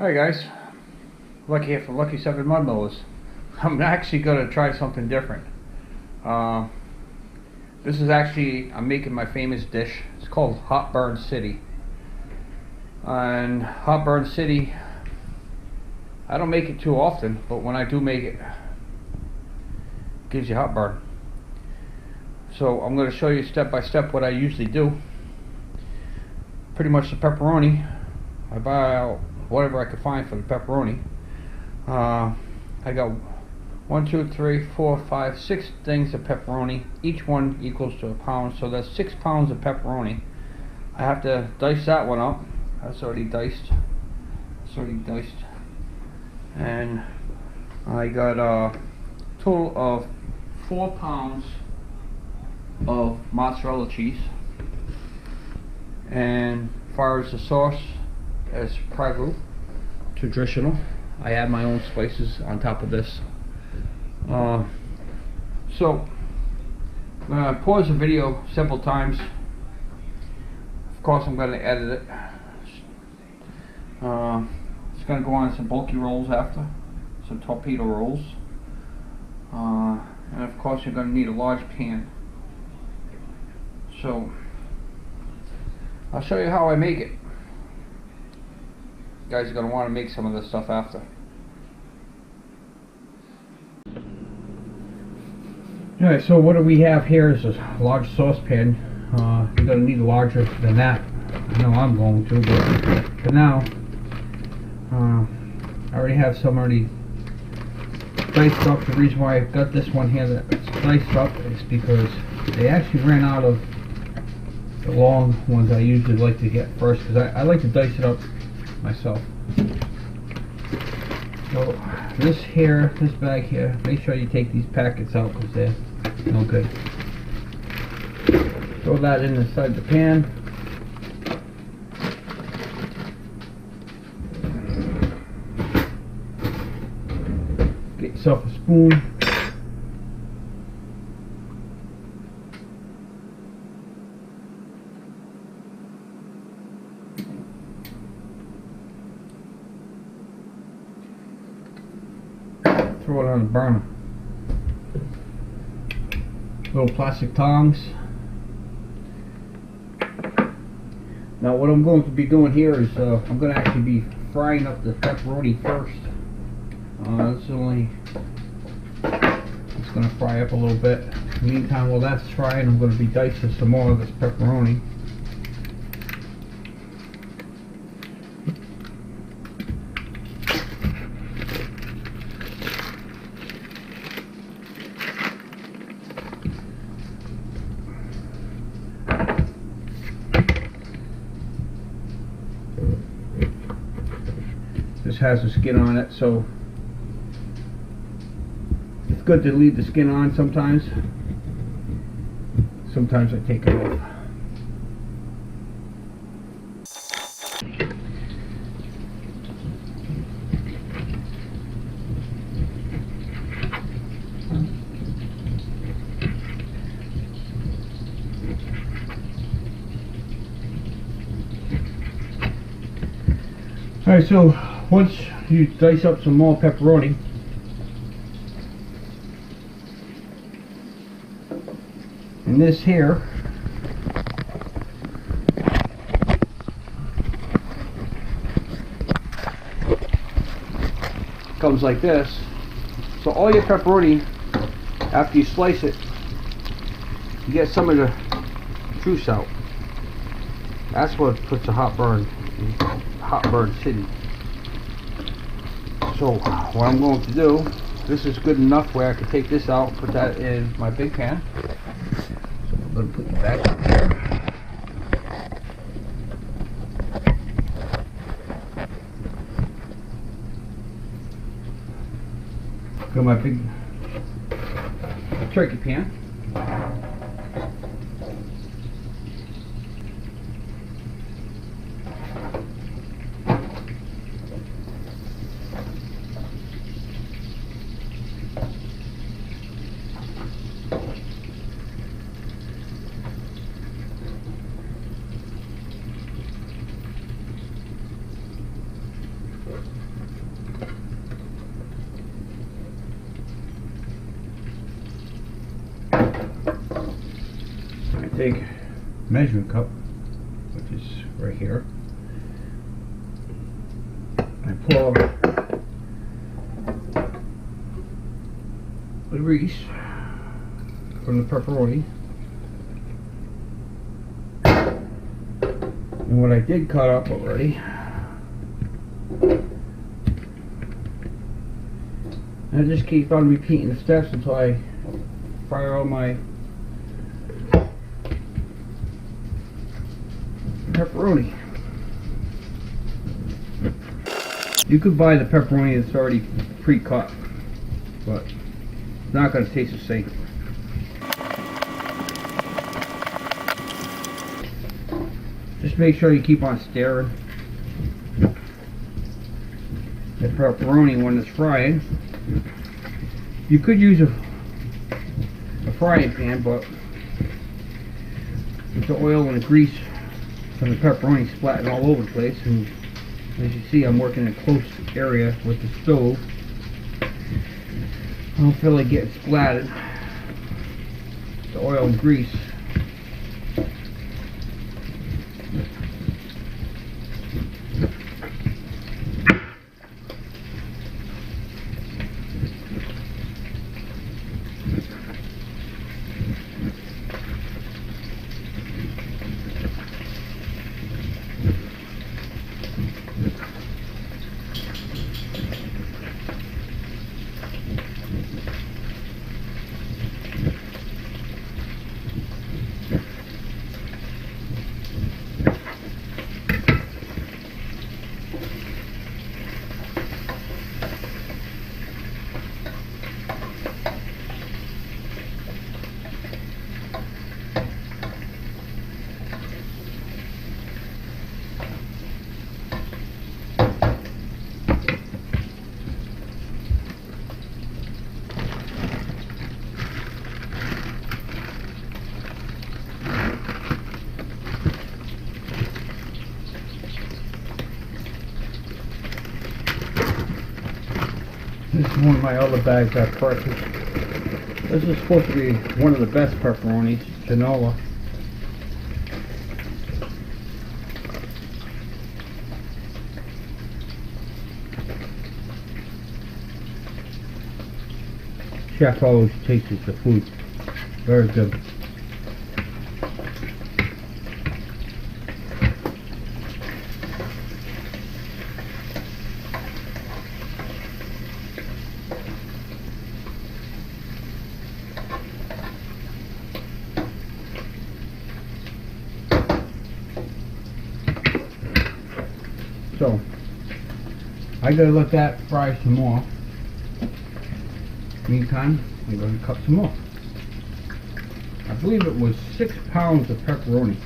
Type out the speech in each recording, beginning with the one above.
Hi guys, Lucky here from Lucky 7 Mud Mowers. I'm actually going to try something different. This is actually, I'm making my famous dish. It's called Hot Burn City. And Hot Burn City, I don't make it too often, but when I do make it, it gives you hot burn. So I'm going to show you step by step what I usually do. Pretty much the pepperoni, I buy out whatever I could find for the pepperoni. I got 1, 2, 3, 4, 5, 6 things of pepperoni. Each one equals to a pound, so that's 6 pounds of pepperoni. I have to dice that one up. That's already diced. And I got a total of 4 pounds of mozzarella cheese. And as far as the sauce, as Pragu, traditional. I add my own spices on top of this. So I'm going to pause the video several times. Of course I'm going to edit it. It's going to go on some bulky rolls after, some torpedo rolls. And of course you're going to need a large pan. So I'll show you how I make it. You guys are going to want to make some of this stuff after. Alright, so what do we have here is a large saucepan. You're going to need larger than that. I know I'm going to, but for now, I already have some already diced up. The reason why I've got this one here that's diced up is because they actually ran out of the long ones I usually like to get first, because I like to dice it up myself. So this bag here, make sure you take these packets out because they're no good. Throw that in inside the pan. Get yourself a spoon. Throw it on the burner. Little plastic tongs. Now what I'm going to be doing here is I'm going to actually be frying up the pepperoni first. It's going to fry up a little bit. In the meantime, while that's frying, I'm going to be dicing some more of this pepperoni. This has the skin on it, so it's good to leave the skin on sometimes. Sometimes I take it off. Alright, so once you dice up some more pepperoni, and this here comes like this. So all your pepperoni, after you slice it, you get some of the juice out. That's what puts a hot burn city. So what I'm going to do, this is good enough where I can take this out, put that in my big pan. So I'm going to put it back up here. Got my big turkey pan. I take measuring cup, which is right here. I pour the grease from the pepperoni. And what I did cut up already, I just keep on repeating the steps until I fry all my pepperoni. You could buy the pepperoni that's already pre-cut, but it's not going to taste the same. Just make sure you keep on stirring the pepperoni when it's frying. You could use a frying pan, but with the oil and the grease from the pepperoni splatting all over the place, and as you see, I'm working in a close area with the stove. I don't feel like getting splattered. The oil and grease. This is one of my other bags I purchased. This is supposed to be one of the best pepperonis, Genoa. Chef always tastes the food. Very good. So, I gotta let that fry some more. Meantime, I'm going to cut some more. I believe it was 6 pounds of pepperoni.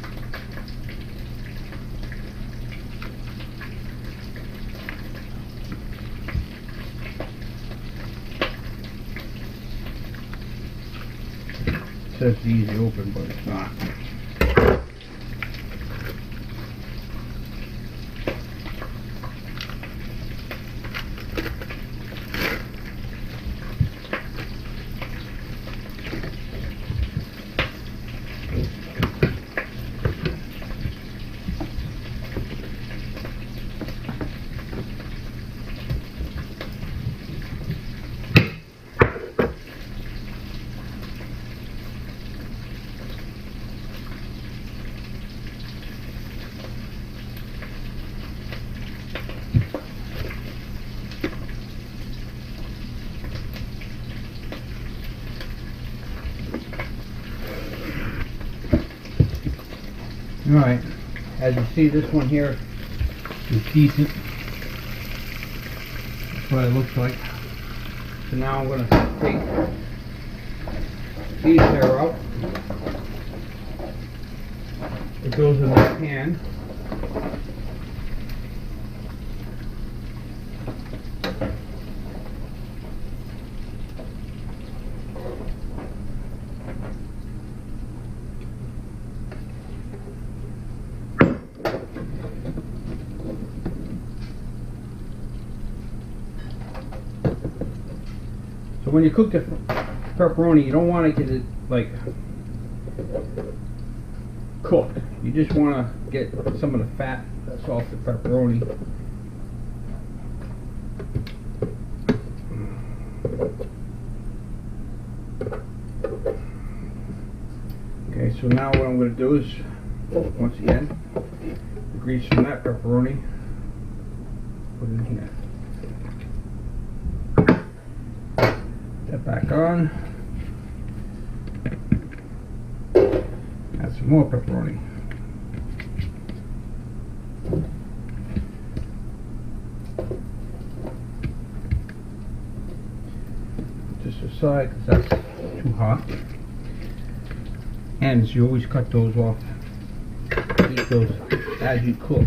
It says it's easy open, but it's not. Alright, as you see, this one here is decent. That's what it looks like. So now I'm going to take these here out. It goes in the pan. So when you cook the pepperoni, you don't want to get it like cook. You just want to get some of the fat that's off the pepperoni. Okay, so now what I'm going to do is, once again, the grease from that pepperoni, put it in here. That back on. Add some more pepperoni. Just aside, because that's too hot. And you always cut those off. Eat those as you cook.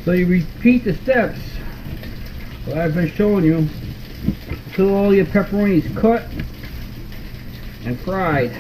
So you repeat the steps that I've been showing you until all your pepperoni is cut and fried.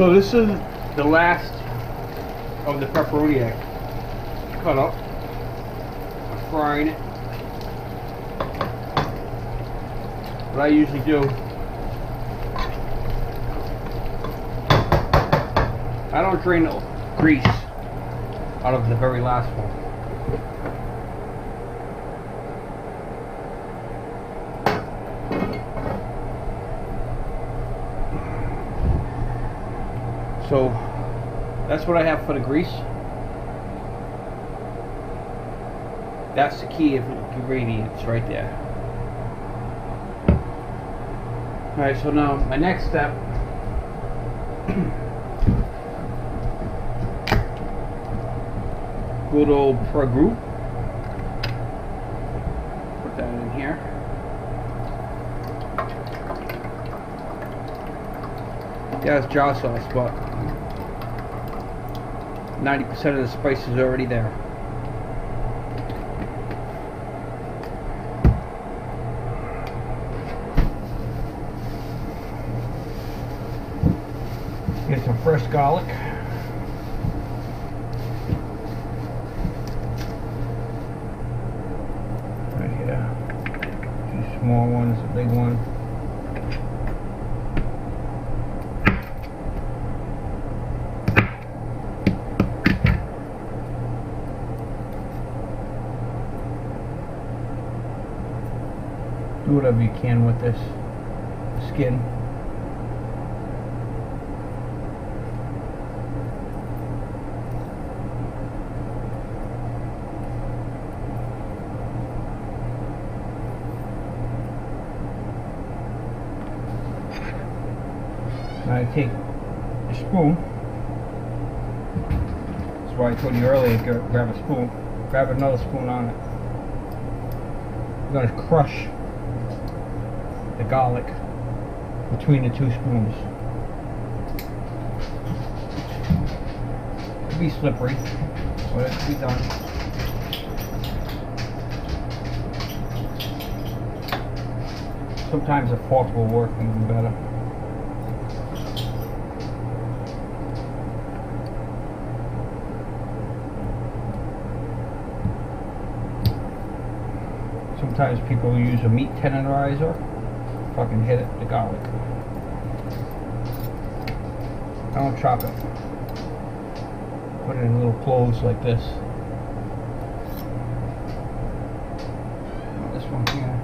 So this is the last of the pepperoni I cut up. I'm frying it. What I usually do, I don't drain the grease out of the very last one. So that's what I have for the grease. That's the key of ingredients right there. Alright, so now my next step, good old Pragru. Put that in here. Yeah, it's jar sauce, but 90% of the spice is already there. Get some fresh garlic. Right here. 2 small ones, a big one. Do whatever you can with this skin. I take a spoon. That's why I told you earlier, grab a spoon. Grab another spoon on it. I'm going to crush the garlic between the 2 spoons. It'll be slippery, but it can be done. Sometimes a fork will work even better. Sometimes people use a meat tenderizer. Fucking hit it, the garlic. I don't chop it. Put it in little cloves like this. This one here.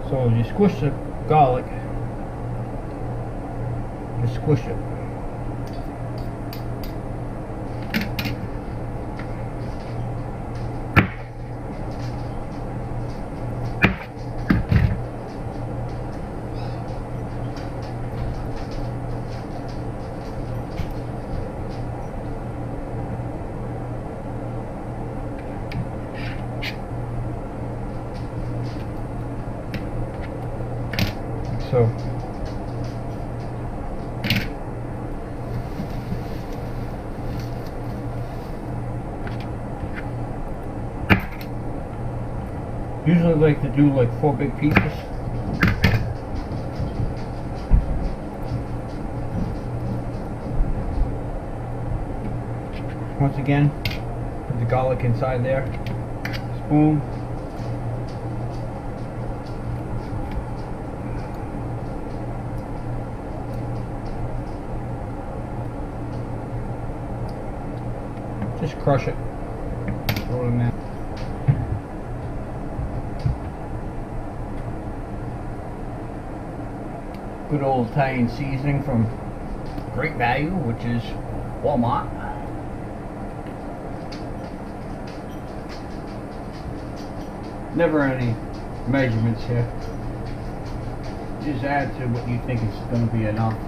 So you squish the garlic, you squish it. So usually like to do like 4 big pieces. Once again, put the garlic inside there. Spoon. Just crush it. Throw it in there. Good old Italian seasoning from Great Value, which is Walmart. Never any measurements here. Just add to what you think is going to be enough.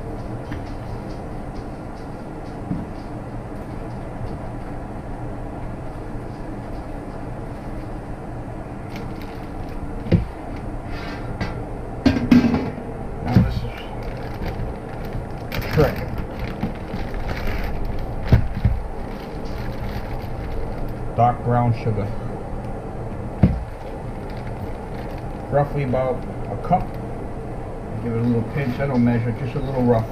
dark brown sugar. Roughly about a cup. Give it a little pinch. I don't measure, just a little rough.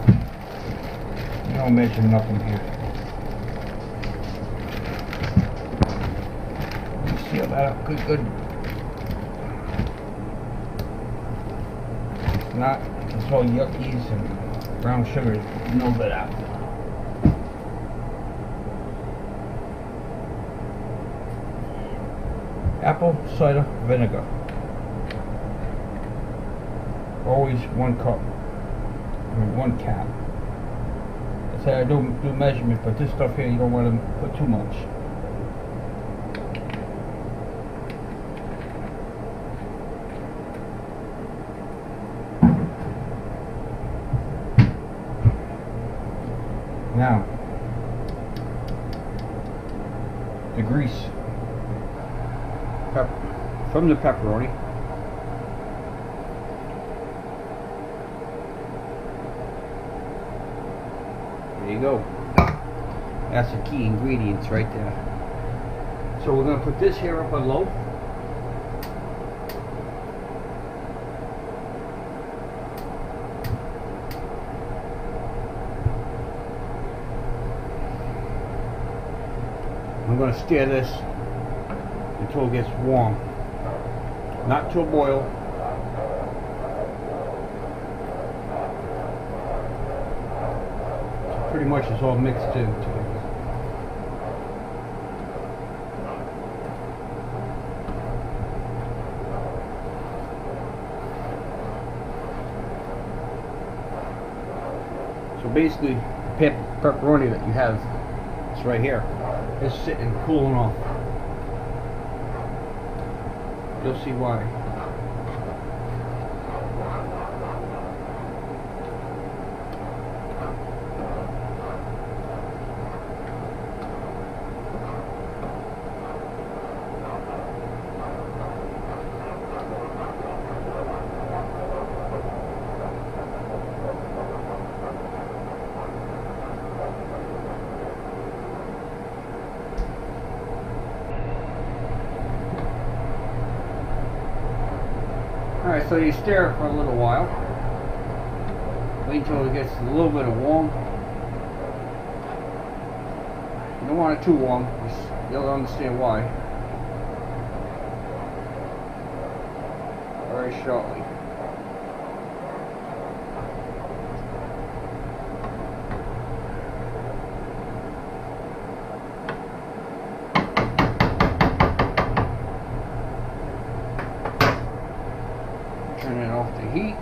You don't measure nothing here. Seal that up good. If not, it's all yuckies and brown sugar. No good out. Apple cider vinegar. Always 1 cup. I mean 1 cap. I say I do measurement, but this stuff here you don't want to put too much. Now, the grease from the pepperoni. There you go. That's the key ingredients right there. So we're going to put this here up on low. I'm going to stir this until it gets warm, not to a boil. So pretty much it's all mixed in together. So basically, the pepperoni that you have, it's right here. It's sitting cooling off. You'll see why. Alright, so you stir it for a little while. Wait until it gets a little bit of warm. You don't want it too warm, you'll understand why very shortly. Turning off the heat.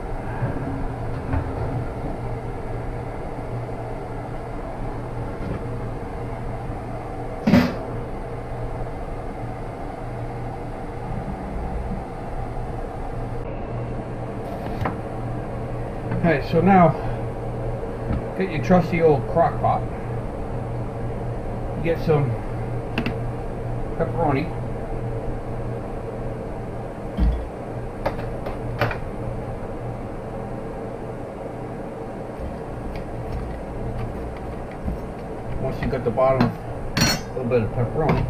Alright, so now get your trusty old crock pot. Get some pepperoni. Once you got the bottom, a little bit of pepperoni,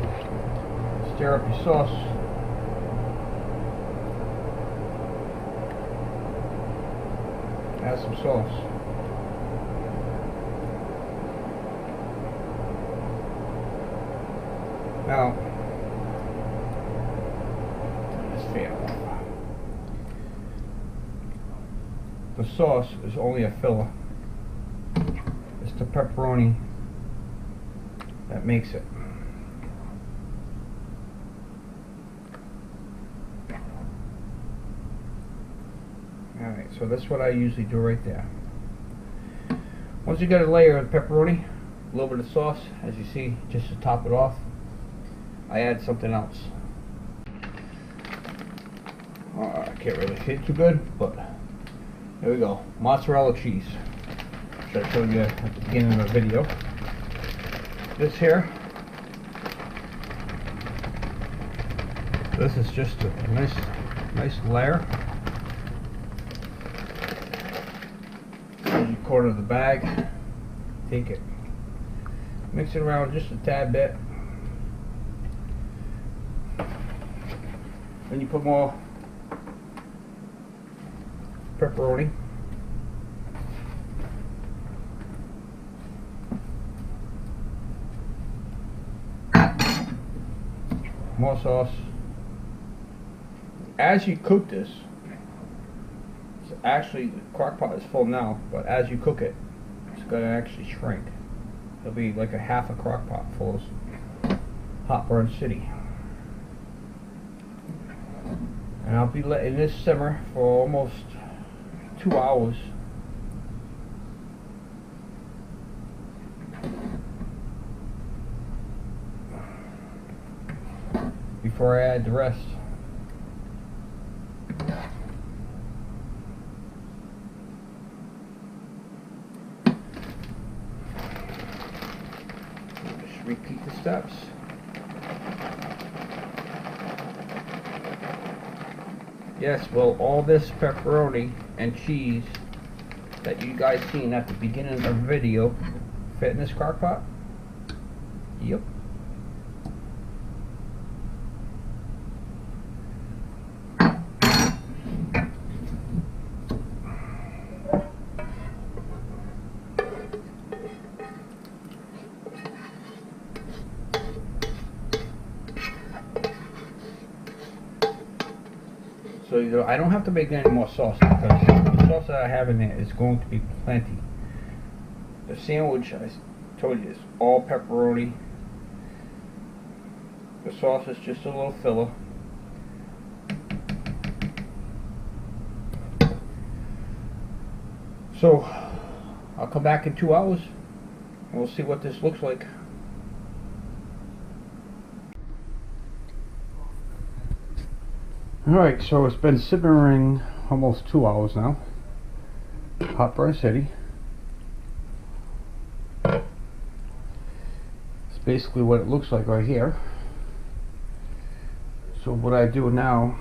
stir up your sauce. Add some sauce. Now, this fan off. The sauce is only a filler. It's the pepperoni that makes it. Alright, so that's what I usually do right there. Once you get a layer of pepperoni, a little bit of sauce, as you see, just to top it off, I add something else. I can't really see it too good, but there we go. Mozzarella cheese, which I showed you at the beginning of the video. This here, this is just a nice layer. You corner the bag, take it, mix it around just a tad bit, Then you put more pepperoni. More sauce. As you cook this, it's actually, the crock pot is full now, but as you cook it, it's going to actually shrink. It'll be like a half a crock pot full of Hot Burn City. And I'll be letting this simmer for almost 2 hours. Before I add the rest. Just repeat the steps. Yes, well, all this pepperoni and cheese that you guys seen at the beginning of the video fit in this crock pot? Yep. So I don't have to make any more sauce because the sauce that I have in there is going to be plenty. The sandwich, I told you, is all pepperoni. The sauce is just a little filler. So I'll come back in 2 hours and we'll see what this looks like. Alright, so it's been simmering almost 2 hours now. Hot Burn City. It's basically what it looks like right here. So what I do now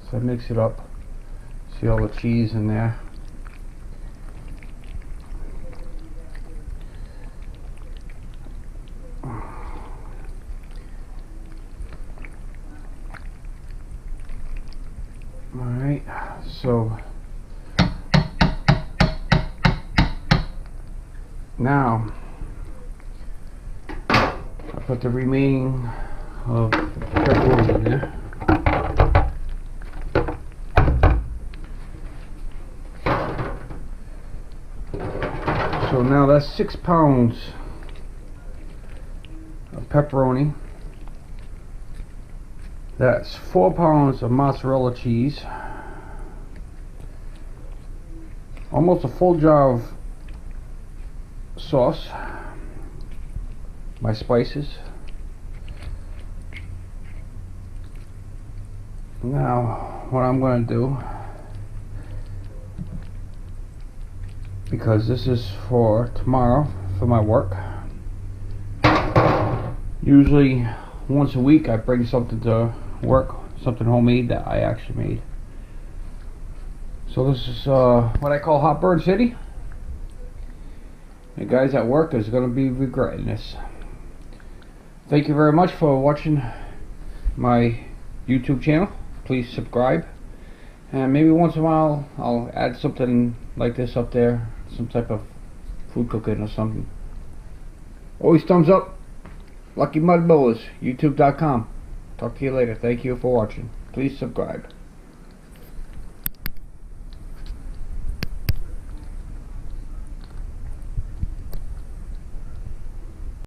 is I mix it up. See all the cheese in there. Alright, so now I put the remaining of the pepperoni in there. So now that's 6 pounds of pepperoni. That's 4 pounds of mozzarella cheese, almost a full jar of sauce, my spices. Now what I'm going to do, because this is for tomorrow for my work, usually once a week I bring something to work, something homemade that I actually made. So this is what I call Hot Burn City. The guys at work is going to be regretting this. Thank you very much for watching my YouTube channel. Please subscribe, and maybe once in a while I'll add something like this up there, some type of food cooking or something. Always thumbs up. Lucky Mud Mowers, YouTube.com. Talk to you later. Thank you for watching. Please subscribe.